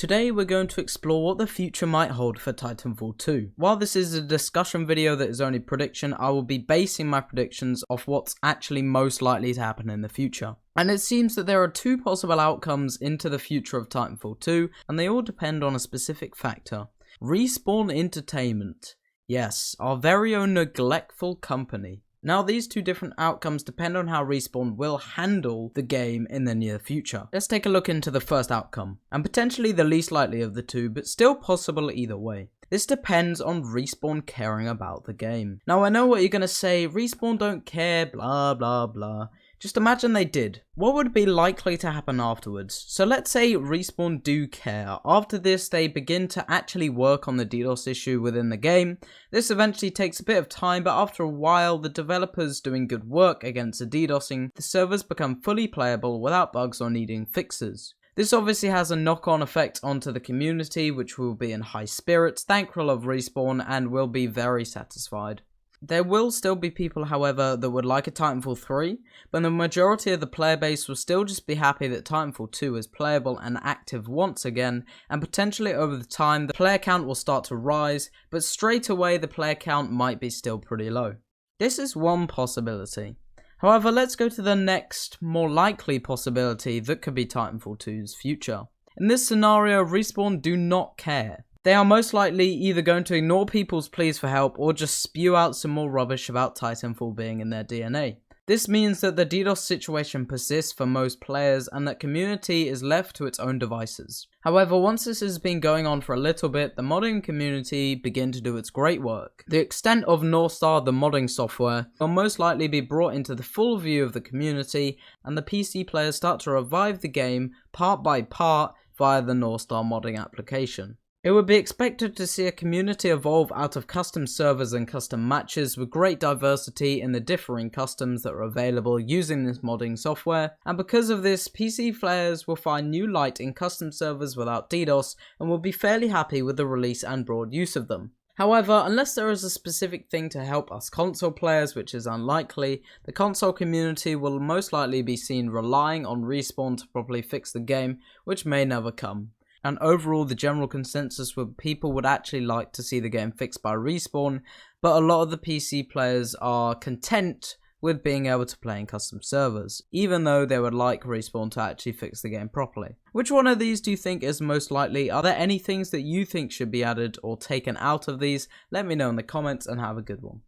Today we're going to explore what the future might hold for Titanfall 2. While this is a discussion video that is only prediction, I will be basing my predictions off what's actually most likely to happen in the future. And it seems that there are two possible outcomes into the future of Titanfall 2, and they all depend on a specific factor. Respawn Entertainment. Yes, our very own neglectful company. Now these two different outcomes depend on how Respawn will handle the game in the near future. Let's take a look into the first outcome, and potentially the least likely of the two, but still possible either way. This depends on Respawn caring about the game. Now I know what you're gonna say, Respawn don't care, blah blah blah. Just imagine they did. What would be likely to happen afterwards? So let's say Respawn do care. After this, they begin to actually work on the DDoS issue within the game. This eventually takes a bit of time, but after a while, the developers doing good work against the DDoSing, the servers become fully playable without bugs or needing fixes. This obviously has a knock-on effect onto the community, which will be in high spirits, thankful of Respawn, and will be very satisfied. There will still be people, however, that would like a Titanfall 3, but the majority of the player base will still just be happy that Titanfall 2 is playable and active once again, and potentially over the time the player count will start to rise, but straight away the player count might be still pretty low. This is one possibility. However, let's go to the next, more likely possibility that could be Titanfall 2's future. In this scenario, Respawn do not care. They are most likely either going to ignore people's pleas for help or just spew out some more rubbish about Titanfall being in their DNA. This means that the DDoS situation persists for most players and that community is left to its own devices. However, once this has been going on for a little bit, the modding community begin to do its great work. The extent of Northstar, the modding software, will most likely be brought into the full view of the community, and the PC players start to revive the game part by part via the Northstar modding application. It would be expected to see a community evolve out of custom servers and custom matches with great diversity in the differing customs that are available using this modding software, and because of this, PC players will find new light in custom servers without DDoS and will be fairly happy with the release and broad use of them. However, unless there is a specific thing to help us console players, which is unlikely, the console community will most likely be seen relying on Respawn to properly fix the game, which may never come. And overall, the general consensus was people would actually like to see the game fixed by Respawn, but a lot of the PC players are content with being able to play in custom servers, even though they would like Respawn to actually fix the game properly. Which one of these do you think is most likely? Are there any things that you think should be added or taken out of these? Let me know in the comments and have a good one.